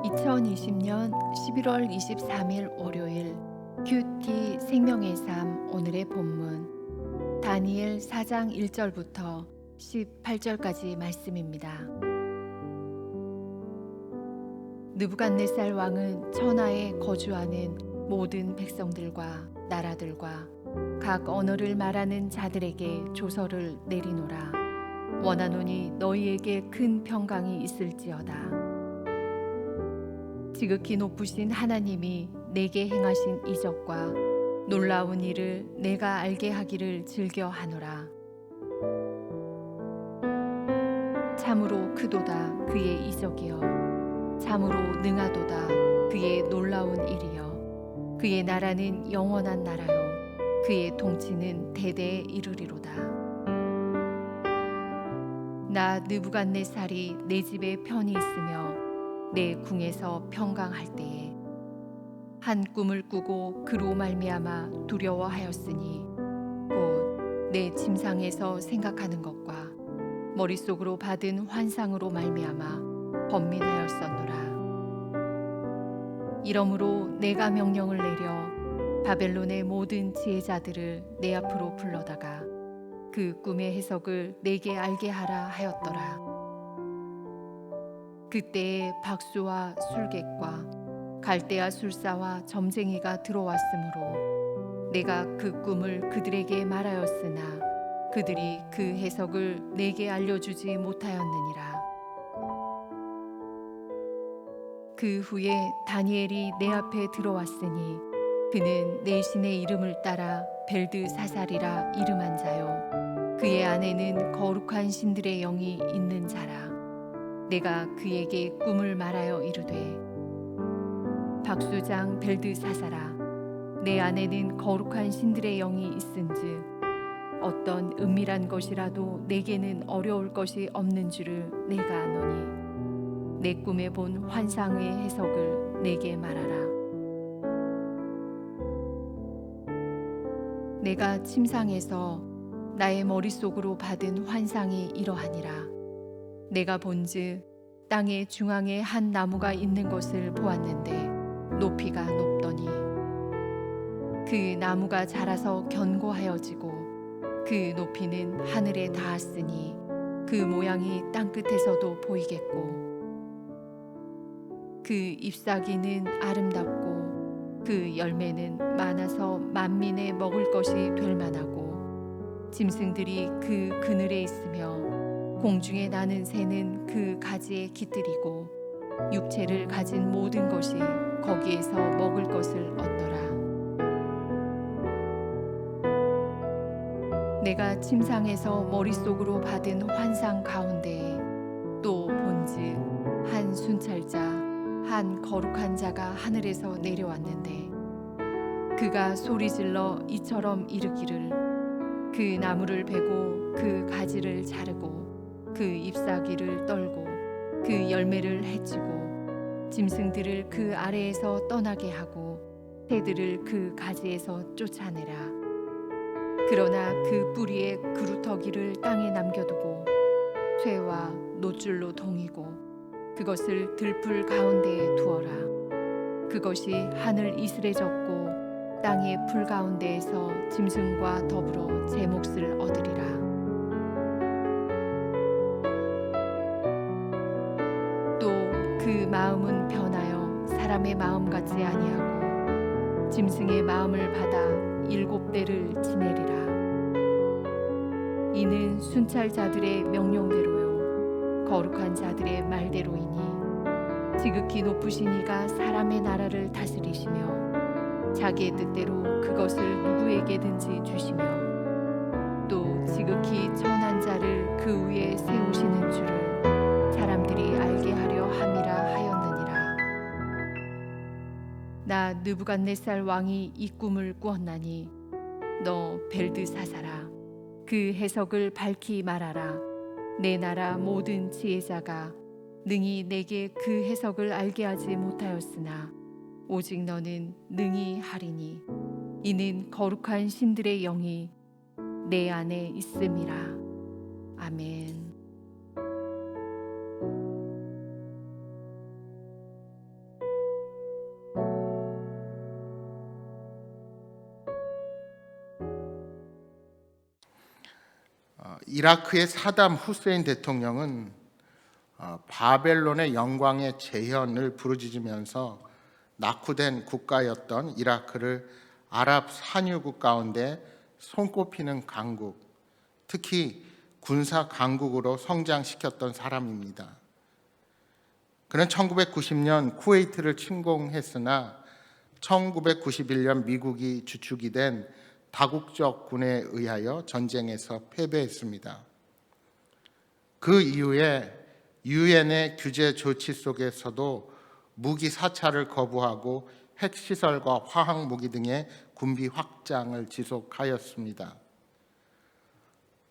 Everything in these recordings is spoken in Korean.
(2020년 11월 23일) 월요일, 큐티 생명의 삶. 오늘의 본문 다니엘 4장 1절부터 18절까지 말씀입니다. 느부갓네살 왕은 천하에 거주하는 모든 백성들과 나라들과 각 언어를 말하는 자들에게 조서를 내리노라. 원하노니 너희에게 큰 평강이 있을지어다. 지극히 높으신 하나님이 내게 행하신 이적과 놀라운 일을 내가 알게 하기를 즐겨하노라. 참으로 크도다 그의 이적이여, 참으로 능하도다 그의 놀라운 일이여. 그의 나라는 영원한 나라요, 그의 통치는 대대에 이르리로다. 나 느부갓네살이 내 집에 편히 있으며 내 궁에서 평강할 때에 한 꿈을 꾸고 그로 말미암아 두려워하였으니 곧 내 침상에서 생각하는 것과 머릿속으로 받은 환상으로 말미암아 번민하였었노라. 이러므로 내가 명령을 내려 바벨론의 모든 지혜자들을 내 앞으로 불러다가 그 꿈의 해석을 내게 알게 하라 하였더라. 그때에 박수와 술객과 갈대아 술사와 점쟁이가 들어왔으므로 내가 그 꿈을 그들에게 말하였으나 그들이 그 해석을 내게 알려주지 못하였느니라. 그 후에 다니엘이 내 앞에 들어왔으니 그는 내 신의 이름을 따라 벨드사살이라 이름한 자요, 그의 안에는 거룩한 신들의 영이 있는 자라. 내가 그에게 꿈을 말하여 이르되, 박수장 벨드사살아, 내 안에는 거룩한 신들의 영이 있은즉 어떤 은밀한 것이라도 내게는 어려울 것이 없는 줄을 내가 아노니 내 꿈에 본 환상의 해석을 내게 말하라. 내가 침상에서 나의 머릿속으로 받은 환상이 이러하니라. 내가 본즉 땅의 중앙에 한 나무가 있는 것을 보았는데 높이가 높더니 그 나무가 자라서 견고하여지고 그 높이는 하늘에 닿았으니 그 모양이 땅끝에서도 보이겠고 그 잎사귀는 아름답고 그 열매는 많아서 만민의 먹을 것이 될 만하고 짐승들이 그 그늘에 있으며 공중에 나는 새는 그 가지에 깃들이고 육체를 가진 모든 것이 거기에서 먹을 것을 얻더라. 내가 침상에서 머릿속으로 받은 환상 가운데에 또 본즉 한 순찰자, 한 거룩한 자가 하늘에서 내려왔는데 그가 소리질러 이처럼 이르기를, 그 나무를 베고 그 가지를 자르고 그 잎사귀를 떨고 그 열매를 해치고 짐승들을 그 아래에서 떠나게 하고 새들을 그 가지에서 쫓아내라. 그러나 그 뿌리에 그루터기를 땅에 남겨두고 쇠와 놋줄로 동이고 그것을 들풀 가운데에 두어라. 그것이 하늘 이슬에 젖고 땅의 풀 가운데에서 짐승과 더불어 제 몫을 얻으리라. 그 마음은 변하여 사람의 마음 같지 아니하고 짐승의 마음을 받아 7대를 지내리라. 이는 순찰자들의 명령대로요 거룩한 자들의 말대로이니 지극히 높으신 이가 사람의 나라를 다스리시며 자기의 뜻대로 그것을 누구에게든지 주시며 또 지극히 천한 자를 그 위에 세우시는 줄을 사람들이 알게 하려 함이라 하였느니라. 나 느부갓네살 왕이 이 꿈을 꾸었나니 너 벨드사살아, 그 해석을 밝히 말하라. 내 나라 모든 지혜자가 능히 내게 그 해석을 알게 하지 못하였으나 오직 너는 능히 하리니 이는 거룩한 신들의 영이 내 안에 있음이라. 아멘. 이라크의 사담 후세인 대통령은 바벨론의 영광의 재현을 부르짖으면서 낙후된 국가였던 이라크를 아랍 산유국 가운데 손꼽히는 강국, 특히 군사 강국으로 성장시켰던 사람입니다. 그는 1990년 쿠웨이트를 침공했으나 1991년 미국이 주축이 된 다국적 군에 의하여 전쟁에서 패배했습니다. 그 이후에 유엔의 규제 조치 속에서도 무기 사찰을 거부하고 핵시설과 화학무기 등의 군비 확장을 지속하였습니다.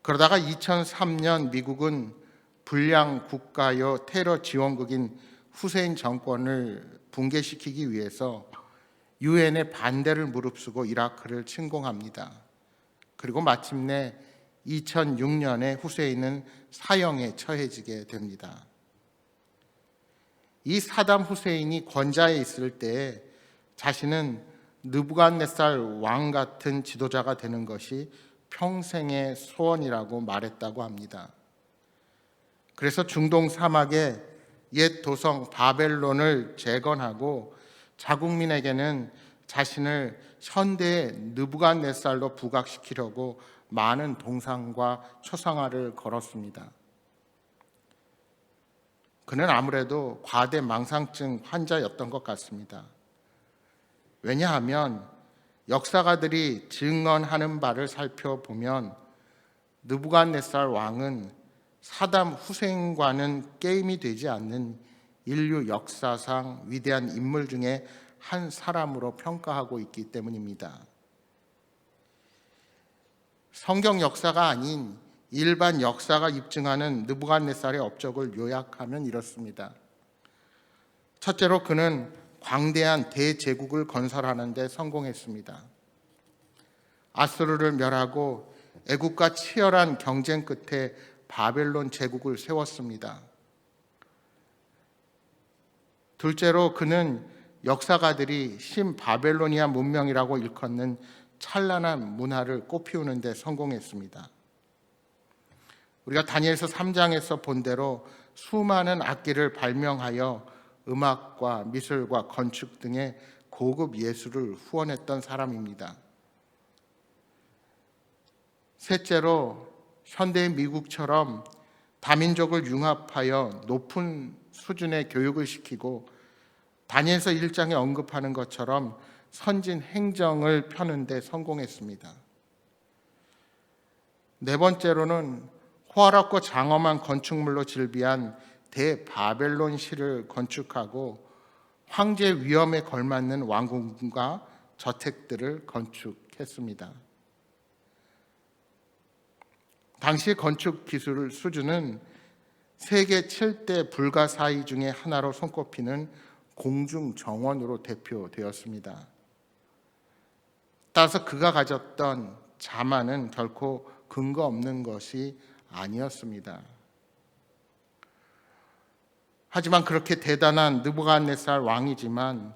그러다가 2003년 미국은 불량 국가요 테러 지원국인 후세인 정권을 붕괴시키기 위해서 유엔의 반대를 무릅쓰고 이라크를 침공합니다. 그리고 마침내 2006년에 후세인은 사형에 처해지게 됩니다. 이 사담 후세인이 권좌에 있을 때에 자신은 느부갓네살 왕 같은 지도자가 되는 것이 평생의 소원이라고 말했다고 합니다. 그래서 중동 사막의 옛 도성 바벨론을 재건하고 자국민에게는 자신을 현대의 느부갓네살로 부각시키려고 많은 동상과 초상화를 걸었습니다. 그는 아무래도 과대망상증 환자였던 것 같습니다. 왜냐하면 역사가들이 증언하는 바를 살펴보면 느부갓네살 왕은 사담 후세인과는 게임이 되지 않는 인류 역사상 위대한 인물 중에 한 사람으로 평가하고 있기 때문입니다. 성경 역사가 아닌 일반 역사가 입증하는 느부갓네살의 업적을 요약하면 이렇습니다. 첫째로 그는 광대한 대제국을 건설하는 데 성공했습니다. 아수르를 멸하고 애국과 치열한 경쟁 끝에 바벨론 제국을 세웠습니다. 둘째로 그는 역사가들이 신바벨로니아 문명이라고 일컫는 찬란한 문화를 꽃피우는 데 성공했습니다. 우리가 다니엘서 3장에서 본 대로 수많은 악기를 발명하여 음악과 미술과 건축 등의 고급 예술을 후원했던 사람입니다. 셋째로 현대 미국처럼 다민족을 융합하여 높은 수준의 교육을 시키고 다니엘서 1장에 언급하는 것처럼 선진 행정을 펴는 데 성공했습니다. 네 번째로는 호화롭고 장엄한 건축물로 질비한 대바벨론시를 건축하고 황제 위엄에 걸맞는 왕궁과 저택들을 건축했습니다. 당시 건축 기술 수준은 세계 7대 불가사의 중에 하나로 손꼽히는 공중정원으로 대표되었습니다. 따라서 그가 가졌던 자만은 결코 근거 없는 것이 아니었습니다. 하지만 그렇게 대단한 느부갓네살 왕이지만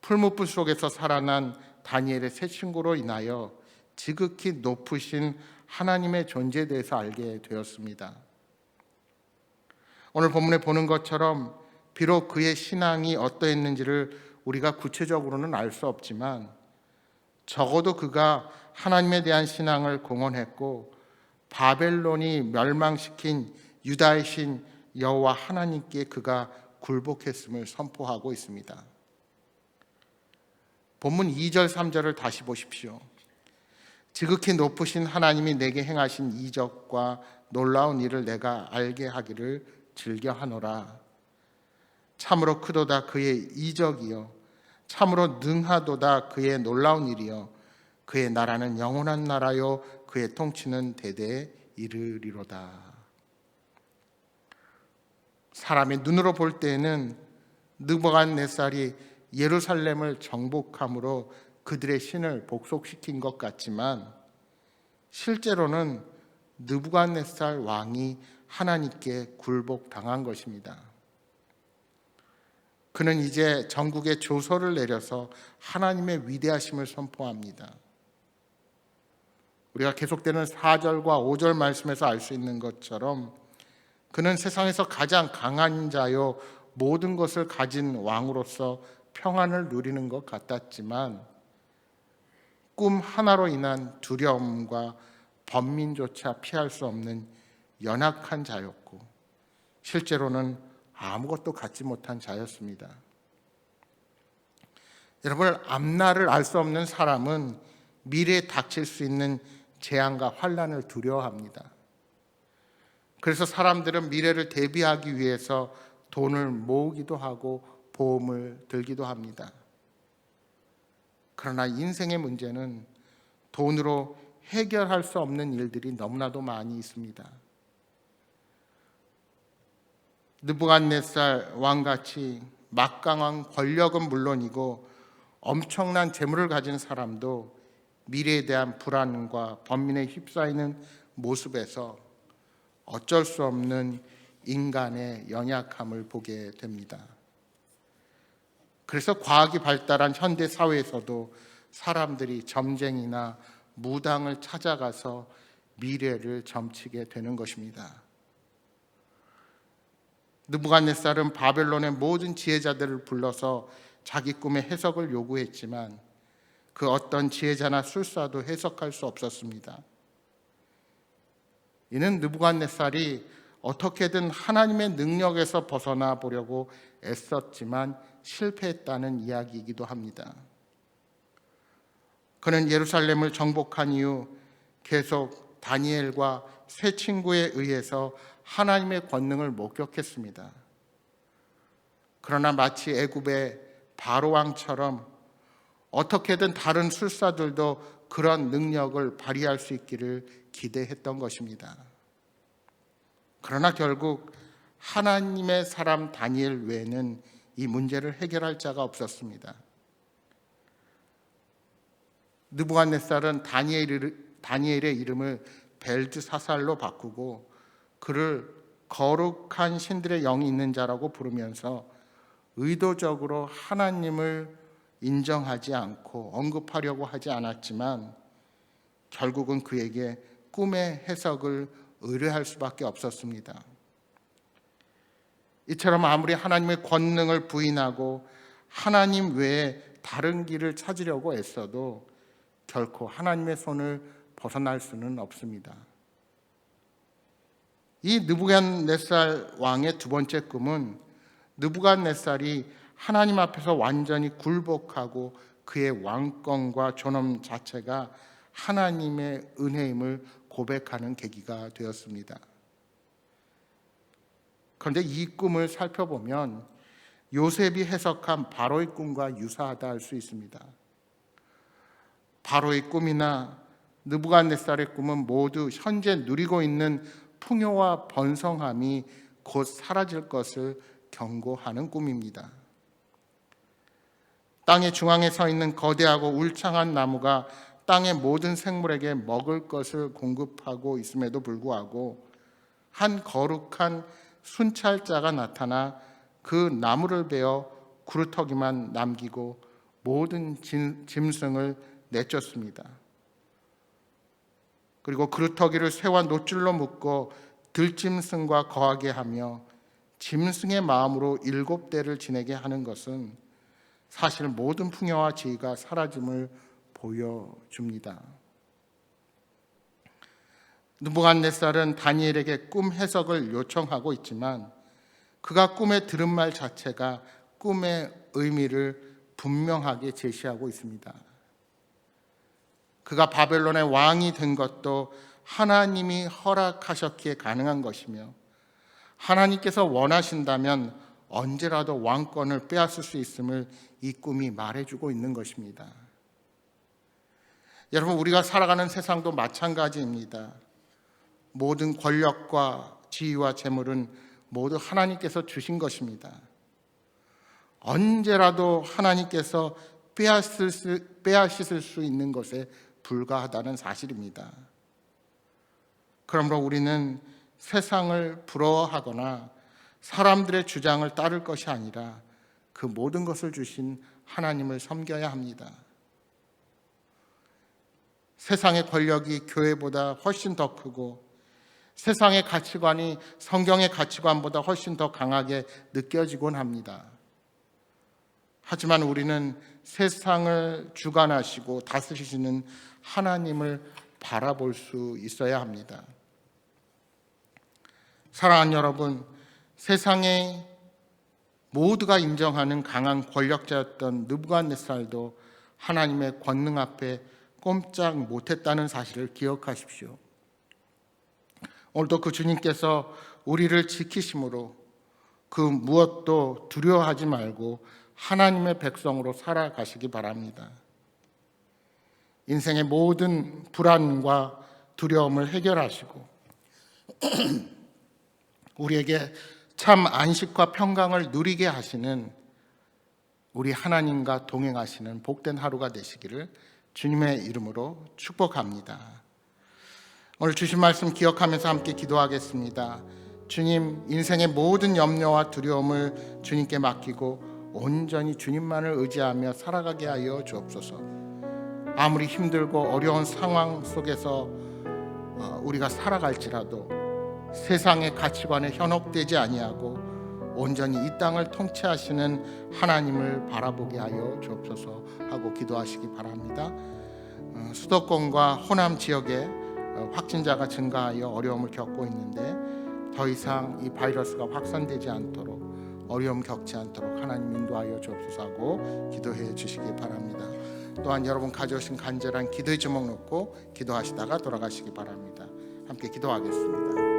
풀무불 속에서 살아난 다니엘의 세 친구로 인하여 지극히 높으신 하나님의 존재에 대해서 알게 되었습니다. 오늘 본문에 보는 것처럼 비록 그의 신앙이 어떠했는지를 우리가 구체적으로는 알 수 없지만 적어도 그가 하나님에 대한 신앙을 공언했고 바벨론이 멸망시킨 유다의 신 여호와 하나님께 그가 굴복했음을 선포하고 있습니다. 본문 2절 3절을 다시 보십시오. 지극히 높으신 하나님이 내게 행하신 이적과 놀라운 일을 내가 알게 하기를 즐겨하노라. 참으로 크도다 그의 이적이요 참으로 능하도다 그의 놀라운 일이요 그의 나라는 영원한 나라요 그의 통치는 대대에 이르리로다. 사람의 눈으로 볼 때에는 느부갓네살이 예루살렘을 정복함으로 그들의 신을 복속시킨 것 같지만 실제로는 느부갓네살 왕이 하나님께 굴복당한 것입니다. 그는 이제 전국에 조서를 내려서 하나님의 위대하심을 선포합니다. 우리가 계속되는 4절과 5절 말씀에서 알 수 있는 것처럼 그는 세상에서 가장 강한 자요 모든 것을 가진 왕으로서 평안을 누리는 것 같았지만 꿈 하나로 인한 두려움과 번민조차 피할 수 없는 연약한 자였고 실제로는 아무것도 갖지 못한 자였습니다. 여러분, 앞날을 알 수 없는 사람은 미래에 닥칠 수 있는 재앙과 환난을 두려워합니다. 그래서 사람들은 미래를 대비하기 위해서 돈을 모으기도 하고 보험을 들기도 합니다. 그러나 인생의 문제는 돈으로 해결할 수 없는 일들이 너무나도 많이 있습니다. 느부갓네살 왕같이 막강한 권력은 물론이고 엄청난 재물을 가진 사람도 미래에 대한 불안과 번민에 휩싸이는 모습에서 어쩔 수 없는 인간의 연약함을 보게 됩니다. 그래서 과학이 발달한 현대 사회에서도 사람들이 점쟁이나 무당을 찾아가서 미래를 점치게 되는 것입니다. 느부갓네살은 바벨론의 모든 지혜자들을 불러서 자기 꿈의 해석을 요구했지만 그 어떤 지혜자나 술사도 해석할 수 없었습니다. 이는 느부갓네살이 어떻게든 하나님의 능력에서 벗어나 보려고 애썼지만 실패했다는 이야기이기도 합니다. 그는 예루살렘을 정복한 이후 계속 다니엘과 세 친구에 의해서 하나님의 권능을 목격했습니다. 그러나 마치 애굽의 바로 왕처럼 어떻게든 다른 술사들도 그런 능력을 발휘할 수 있기를 기대했던 것입니다. 그러나 결국 하나님의 사람 다니엘 외에는 이 문제를 해결할 자가 없었습니다. 느부갓네살은 다니엘의 이름을 벨드사살로 바꾸고 그를 거룩한 신들의 영이 있는 자라고 부르면서 의도적으로 하나님을 인정하지 않고 언급하려고 하지 않았지만 결국은 그에게 꿈의 해석을 의뢰할 수밖에 없었습니다. 이처럼 아무리 하나님의 권능을 부인하고 하나님 외에 다른 길을 찾으려고 애써도 결코 하나님의 손을 벗어날 수는 없습니다. 이 느부갓네살 왕의 두 번째 꿈은 느부갓네살이 하나님 앞에서 완전히 굴복하고 그의 왕권과 존엄 자체가 하나님의 은혜임을 고백하는 계기가 되었습니다. 그런데 이 꿈을 살펴보면 요셉이 해석한 바로의 꿈과 유사하다 할 수 있습니다. 바로의 꿈이나 느부갓네살의 꿈은 모두 현재 누리고 있는 풍요와 번성함이 곧 사라질 것을 경고하는 꿈입니다. 땅의 중앙에 서 있는 거대하고 울창한 나무가 땅의 모든 생물에게 먹을 것을 공급하고 있음에도 불구하고 한 거룩한 순찰자가 나타나 그 나무를 베어 구루터기만 남기고 모든 짐승을 내쫓습니다. 그리고 구루터기를 쇠와 노줄로 묶고 들짐승과 거하게 하며 짐승의 마음으로 7대를 지내게 하는 것은 사실 모든 풍요와 지혜가 사라짐을 보여줍니다. 느부갓네살은 다니엘에게 꿈 해석을 요청하고 있지만 그가 꿈에 들은 말 자체가 꿈의 의미를 분명하게 제시하고 있습니다. 그가 바벨론의 왕이 된 것도 하나님이 허락하셨기에 가능한 것이며 하나님께서 원하신다면 언제라도 왕권을 빼앗을 수 있음을 이 꿈이 말해주고 있는 것입니다. 여러분, 우리가 살아가는 세상도 마찬가지입니다. 모든 권력과 지위와 재물은 모두 하나님께서 주신 것입니다. 언제라도 하나님께서 빼앗을 수 있는 것에 불과하다는 사실입니다. 그러므로 우리는 세상을 부러워하거나 사람들의 주장을 따를 것이 아니라 그 모든 것을 주신 하나님을 섬겨야 합니다. 세상의 권력이 교회보다 훨씬 더 크고 세상의 가치관이 성경의 가치관보다 훨씬 더 강하게 느껴지곤 합니다. 하지만 우리는 세상을 주관하시고 다스리시는 하나님을 바라볼 수 있어야 합니다. 사랑하는 여러분, 세상의 모두가 인정하는 강한 권력자였던 느부갓네살도 하나님의 권능 앞에 꼼짝 못했다는 사실을 기억하십시오. 오늘도 그 주님께서 우리를 지키심으로 그 무엇도 두려워하지 말고 하나님의 백성으로 살아가시기 바랍니다. 인생의 모든 불안과 두려움을 해결하시고 우리에게 참 안식과 평강을 누리게 하시는 우리 하나님과 동행하시는 복된 하루가 되시기를 주님의 이름으로 축복합니다. 오늘 주신 말씀 기억하면서 함께 기도하겠습니다. 주님, 인생의 모든 염려와 두려움을 주님께 맡기고 온전히 주님만을 의지하며 살아가게 하여 주옵소서. 아무리 힘들고 어려운 상황 속에서 우리가 살아갈지라도 세상의 가치관에 현혹되지 아니하고 온전히 이 땅을 통치하시는 하나님을 바라보게 하여 주옵소서 하고 기도하시기 바랍니다. 수도권과 호남 지역에 확진자가 증가하여 어려움을 겪고 있는데 더 이상 이 바이러스가 확산되지 않도록 어려움 겪지 않도록 하나님 인도하여 주옵소서 하고 기도해 주시기 바랍니다. 또한 여러분 가져오신 간절한 기도의 제목 놓고 기도하시다가 돌아가시기 바랍니다. 함께 기도하겠습니다.